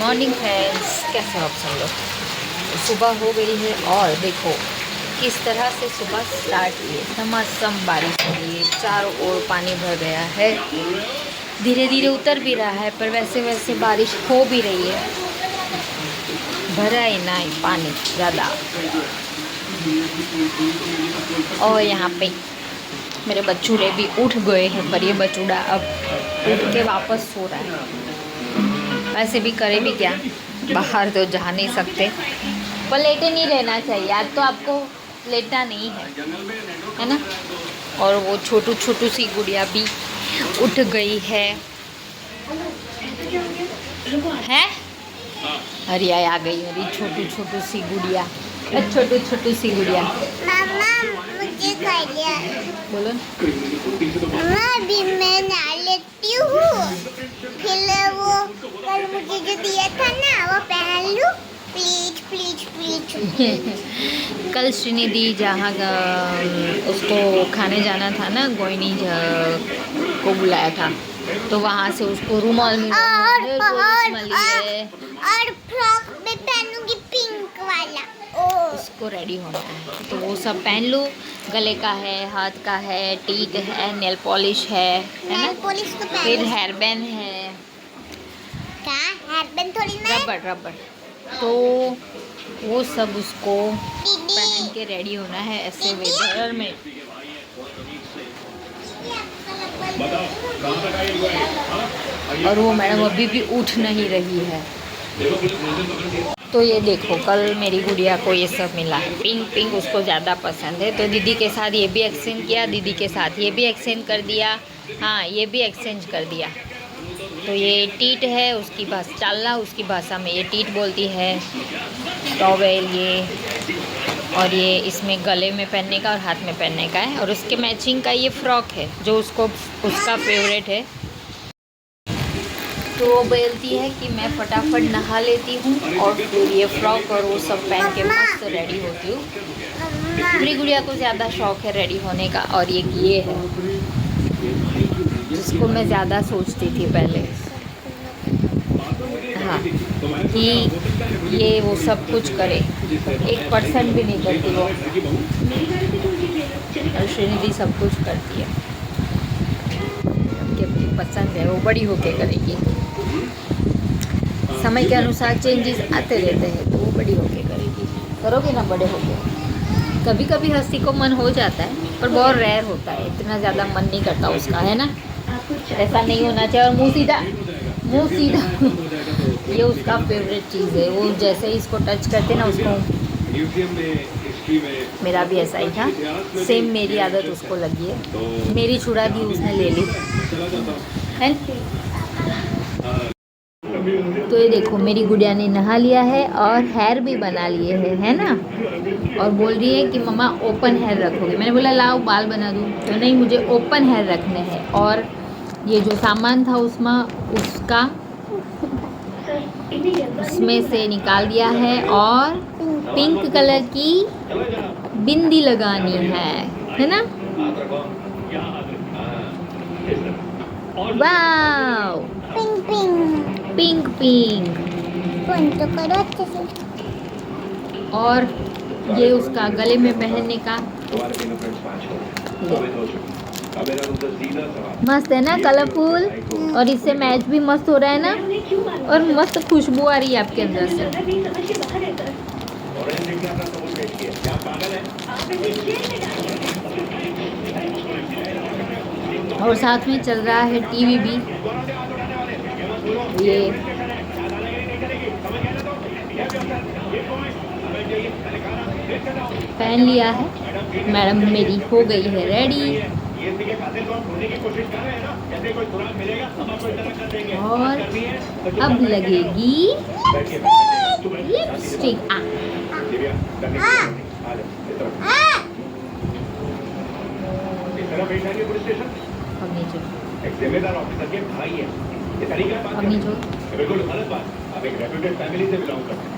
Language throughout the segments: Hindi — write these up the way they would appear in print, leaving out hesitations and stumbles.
मॉर्निंग फ्रेंड्स, कैसे हो आप सब लोग। सुबह हो गई है और देखो किस तरह से सुबह स्टार्ट हुई है। झमाझम बारिश हो रही है, चारों ओर पानी भर गया है। धीरे धीरे उतर भी रहा है, पर वैसे वैसे बारिश हो भी रही है। भरा ही ना ही पानी ज़्यादा। और यहाँ पे मेरे बच्चूड़े भी उठ गए हैं, पर ये बचूड़ा अब उठ के वापस सो रहा है। वैसे भी करे भी क्या, बाहर तो जा नहीं सकते, पर लेटे नहीं रहना चाहिए। आज तो आपको लेटना नहीं है ना। और वो छोटू छोटू सी गुड़िया भी उठ गई है। हरिया आ गई मेरी छोटू छोटू सी गुड़िया। छोटू छोटू सी गुड़िया। मामा मुझे खा लिया। बोलो। मामा अभी मैं नहा लेती हूँ, फिर वो कल मुझे जो दिया था ना वो पहन लूँ, प्लीज प्लीज प्लीज। कल श्रीनिधि जहाँ उसको खाने जाना था ना, गोइनी को बुलाया था, तो वहाँ से उसको रुमाल मिला और फ्रॉक में पहनूंगी पिंक वाला। उसको रेडी होना है, तो वो सब पहन लो। गले का है, हाथ का है, टीक है, नेल पॉलिश है ना। नेल पॉलिश तो फिर हेयर बैंड है। क्या हेयर बैंड थोड़ी ना, रबड़। तो वो सब उसको पहन के रेडी होना है ऐसे वेदर में। और वो मैडम अभी भी उठ नहीं रही है। तो ये देखो, कल मेरी गुड़िया को ये सब मिला है। पिंक उसको ज़्यादा पसंद है, तो दीदी के साथ ये भी एक्सचेंज किया, दीदी के साथ ये भी एक्सचेंज कर दिया। हाँ, ये भी एक्सचेंज कर दिया। तो ये टीट है, उसकी भाषा चालना, उसकी भाषा में ये टीट बोलती है। टॉवेल ये, और ये इसमें गले में पहनने का और हाथ में पहनने का है। और उसके मैचिंग का ये फ्रॉक है जो उसका फेवरेट है। तो वो बोलती है कि मैं फटाफट नहा लेती हूँ और फिर ये फ्रॉक और वो सब पहन के मस्त रेडी होती हूँ। मेरी गुड़िया को ज़्यादा शौक है रेडी होने का, और ये है जिसको मैं ज़्यादा सोचती थी पहले, हाँ, कि ये वो सब कुछ करे, 1% भी नहीं करती वो। और श्रीनिधि सब कुछ करती है, उनकी पसंद है, वो बड़ी होके करेगी। समय के अनुसार चेंजेस आते रहते हैं, तो वो बड़ी होके करेगी। करोगे ना बड़े होके। कभी कभी हंसी को मन हो जाता है, पर बहुत रेयर होता है, इतना ज़्यादा मन नहीं करता उसका, है ना। ऐसा नहीं होना चाहिए। और मुँह सीधा ये उसका फेवरेट चीज़ है। वो जैसे ही इसको टच करते ना उसको, मेरा भी ऐसा ही था, सेम मेरी आदत उसको लगी है। मेरी छुड़ा दी उसने, ले ली है। तो ये देखो, मेरी गुड़िया ने नहा लिया है और हेयर भी बना लिए है ना। और बोल रही है कि मम्मा ओपन हेयर रखोगे। मैंने बोला लाओ बाल बना दूँ, तो नहीं, मुझे ओपन हेयर रखने हैं। और ये जो सामान था उसमें से निकाल दिया है, और पिंक कलर की बिंदी लगानी है ना। वाव, पिंक तो करो अच्छे से। और ये उसका गले में पहनने का मस्त है ना, कलरफुल। और इससे मैच भी मस्त हो रहा है ना, और मस्त खुशबू आ रही है आपके अंदर से। और साथ में चल रहा है टीवी भी। ये पहन लिया है, मैडम मेरी हो गई है रेडी। और अब लगेगी लिपस्टिक। अब नीचे, अब नीचे। बिल्कुल गलत बात। आप एक रेप्यूटेड फैमिली से बिलोंग करते हैं।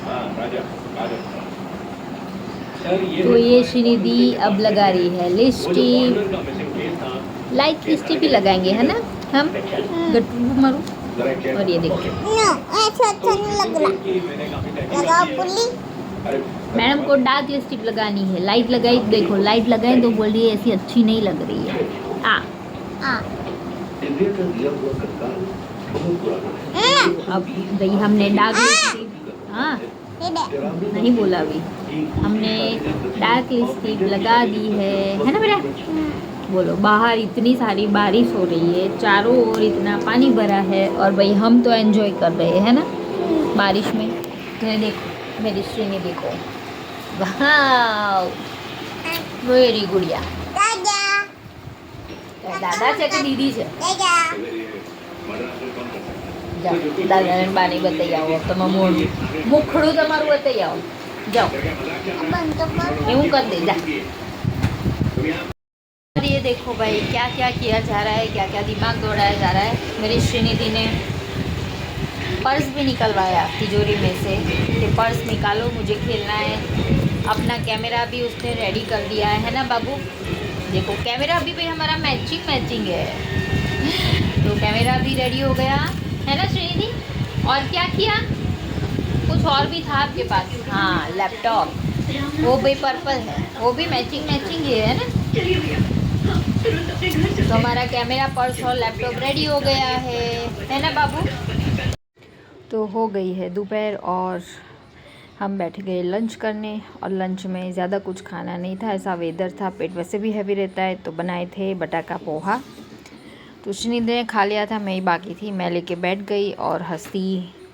हाँ राजा। तो ये श्रीनिधि अब लगा रही है लिपस्टिक, लाइट लिपस्टिक भी लगाएंगे, है ना हम। गट्टू मारो। जरा चेक और ये देखो नो ऐसा अच्छा नहीं लग रहा लगाओ पुली अरे मैडम को डार्क लिपस्टिक लगानी है। लाइट लगाई, देखो लाइट लगाई तो बोल रही है ऐसी अच्छी नहीं लग रही है। हाँ इंडिया का दिया हुआ कंकाल बहुत पुराना है। अब भाई हमने डार्क लिपस्टिक, हाँ ये दे नहीं बोला अभी, हमने डार्क लिपस्टिक लगा दी है ना बेटा। बोलो, बाहर इतनी सारी बारिश हो रही है, चारों ओर इतना पानी भरा है और भाई हम तो एंजॉय कर रहे हैं ना बारिश में। तो ये देखो मेरी श्रीनी, देखो वाह मेरी गुड़िया। दादा છે કે દીદી છે? જાઓ દાદાને બાની બતાવી આવો, તમે મોઢું મુખડું તમારું બતાવી આવો, જાઓ बंद तो कर એવું कर दे जा। और ये देखो भाई क्या क्या किया जा रहा है, क्या क्या दिमाग दौड़ाया जा रहा है। मेरी श्रीनिधि ने पर्स भी निकलवाया तिजोरी में से कि पर्स निकालो मुझे खेलना है। अपना कैमरा भी उसने रेडी कर दिया है ना बाबू। देखो कैमरा भी भाई हमारा मैचिंग है, तो कैमरा भी रेडी हो गया है ना श्रीनिधि। और क्या किया, कुछ और भी था आपके पास? हाँ लैपटॉप, वो भी पर्पल है, वो भी मैचिंग ही है ना। तो हमारा कैमरा, पर्स और लैपटॉप रेडी हो गया है ना बाबू। तो हो गई है दोपहर और हम बैठ गए लंच करने। और लंच में ज़्यादा कुछ खाना नहीं था, ऐसा वेदर था, पेट वैसे भी हैवी रहता है, तो बनाए थे बटाका पोहा। तो श्रीनिधि ने खा लिया था, मैं ही बाकी थी, मैं लेके बैठ गई। और हस्ती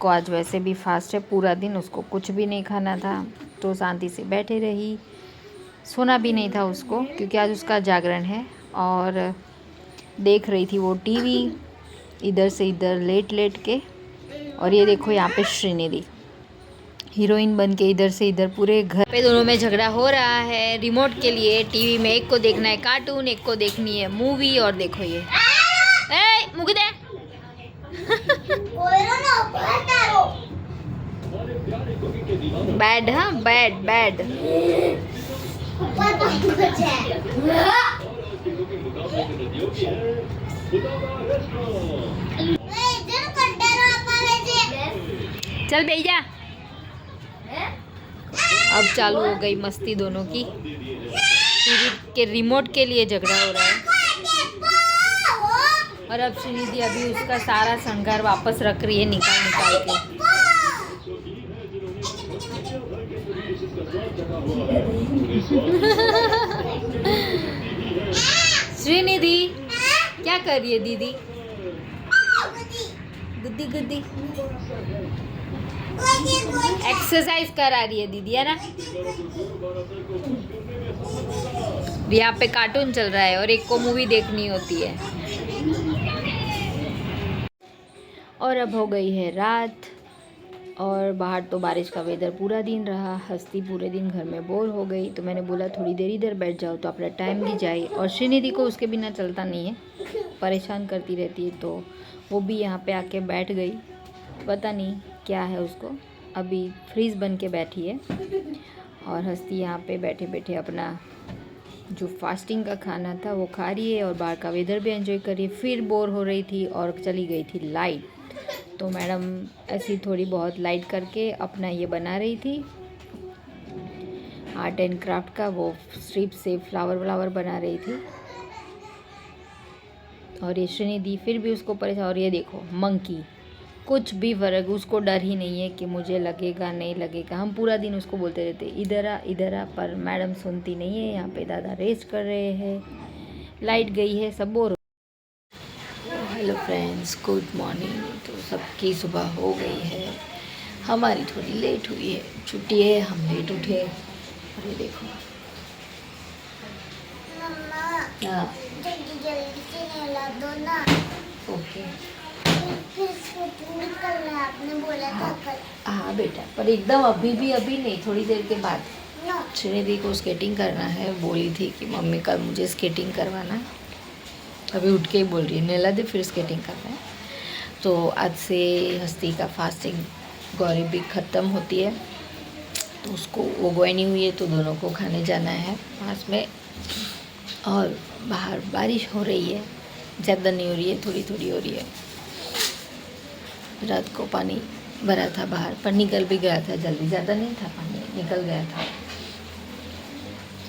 को आज वैसे भी फास्ट है पूरा दिन, उसको कुछ भी नहीं खाना था, तो शांति से बैठे रही। सोना भी नहीं था उसको क्योंकि आज उसका जागरण है। और देख रही थी वो टीवी इधर से इधर लेट के। और ये देखो यहाँ पे श्रीनिधि हीरोइन बन के इधर से इधर पूरे घर पे दोनों में झगड़ा हो रहा है रिमोट के लिए। टीवी में एक को देखना है कार्टून, एक को देखनी है मूवी। और देखो ये मुझे दे बैड, हाँ बैड। चल बेच जा। अब चालू हो गई मस्ती दोनों की, टीवी के रिमोट के लिए झगड़ा हो रहा है। और अब श्रीनिधि अभी उसका सारा श्रृंगार वापस रख रही है निकाल के। श्रीनिधि क्या कर रही है दीदी? गुद्दी एक्सरसाइज करा रही है दीदी, है ना। यहाँ पे कार्टून चल रहा है और एक को मूवी देखनी होती है। और अब हो गई है रात और बाहर तो बारिश का वेदर पूरा दिन रहा। हस्ती पूरे दिन घर में बोर हो गई, तो मैंने बोला थोड़ी देर इधर बैठ जाओ तो अपना टाइम भी जाए। और श्रीनिधि को उसके बिना चलता नहीं है, परेशान करती रहती है, तो वो भी यहाँ पे आके बैठ गई। पता नहीं क्या है उसको, अभी फ्रीज बन के बैठी है। और हस्ती यहाँ पे बैठे बैठे अपना जो फास्टिंग का खाना था वो खा रही है और बाहर का वेदर भी एंजॉय कर रही है। फिर बोर हो रही थी और चली गई थी लाइट, तो मैडम ऐसी थोड़ी बहुत लाइट करके अपना ये बना रही थी आर्ट एंड क्राफ्ट का, वो स्ट्रिप से फ्लावर बना रही थी। और ये श्रीनिधि फिर भी उसको परेशान। और ये देखो मंकी, कुछ भी फर्क, उसको डर ही नहीं है कि मुझे लगेगा नहीं लगेगा। हम पूरा दिन उसको बोलते रहते इधर आ, पर मैडम सुनती नहीं है। यहाँ पे दादा रेस्ट कर रहे हैं, लाइट गई है, सब bore. Hello friends, good morning. तो सबकी सुबह हो गई है, हमारी थोड़ी लेट हुई है, छुट्टी है, हम लेट उठे। और ये देखो हाँ जल्दी से नहला दो ना। ओके फिर स्केटिंग करना है, आपने बोला था कल। हाँ बेटा, पर एकदम अभी नहीं, थोड़ी देर के बाद। नो श्रीनिधि को स्केटिंग करना है, बोली थी कि मम्मी कल मुझे स्केटिंग करवाना। अभी उठ के ही बोल रही है नहला दे फिर स्केटिंग करना है। तो आज से हस्ती का फास्टिंग गौरी भी ख़त्म होती है, तो उसको वो गोइनी हुई है, तो दोनों को खाने जाना है पास में। और बाहर बारिश हो रही है, ज़्यादा नहीं हो रही है, थोड़ी थोड़ी हो रही है। रात को पानी भरा था बाहर, पर निकल भी गया था जल्दी, ज़्यादा नहीं था पानी, निकल गया था।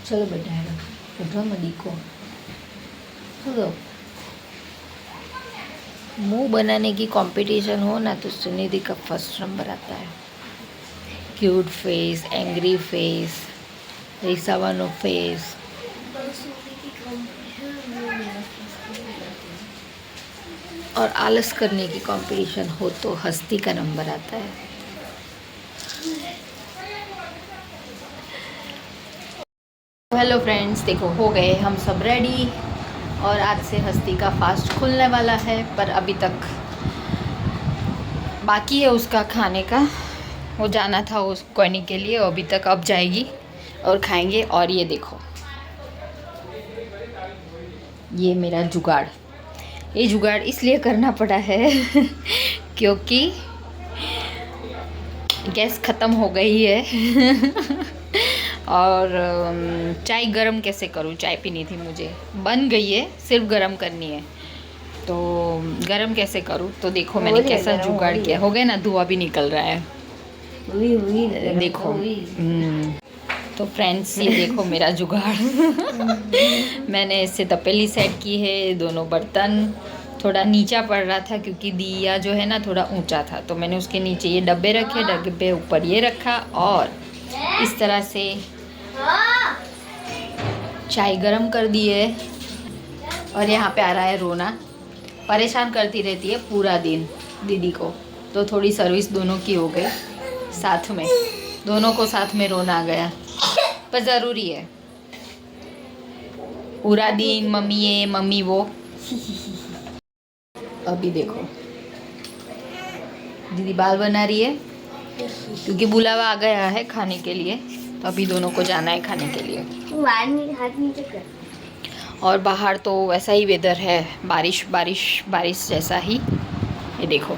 चलो बेटा है उठो मदी को, चलो। मुंह बनाने की कंपटीशन हो ना तो सुनिधि का फर्स्ट नंबर आता है। क्यूट फेस, एंग्री फेस, रिसावानो फेस। और आलस करने की कंपटीशन हो तो हस्ती का नंबर आता है। हेलो फ्रेंड्स, देखो हो गए हम सब रेडी और आज से हस्ती का फास्ट खुलने वाला है, पर अभी तक बाकी है उसका खाने का। वो जाना था उस कोनी के लिए, अभी तक अब जाएगी और खाएंगे। और ये देखो, ये मेरा जुगाड़, ये जुगाड़ इसलिए करना पड़ा है क्योंकि गैस ख़त्म हो गई है और चाय गरम कैसे करूँ, चाय पीनी थी मुझे, बन गई है, सिर्फ गरम करनी है, तो गरम कैसे करूँ। तो देखो मैंने कैसा जुगाड़ किया, हो गया ना, धुआं भी निकल रहा है, देखो। तो फ्रेंड्स ये देखो मेरा जुगाड़ मैंने इससे तपेली सेट की है, दोनों बर्तन। थोड़ा नीचा पड़ रहा था क्योंकि दिया जो है ना थोड़ा ऊंचा था, तो मैंने उसके नीचे ये डब्बे रखे, डब्बे ऊपर ये रखा और इस तरह से चाय गरम कर दी है। और यहाँ पे आ रहा है रोना, परेशान करती रहती है पूरा दिन दीदी को, तो थोड़ी सर्विस दोनों की हो गई साथ में, दोनों को साथ में रोना आ गया, पर ज़रूरी है। पूरा दिन मम्मी ये मम्मी वो। अभी देखो दीदी बाल बना रही है क्योंकि बुलावा आ गया है खाने के लिए, तो अभी दोनों को जाना है खाने के लिए। और बाहर तो वैसा ही वेदर है, बारिश बारिश बारिश जैसा ही। ये देखो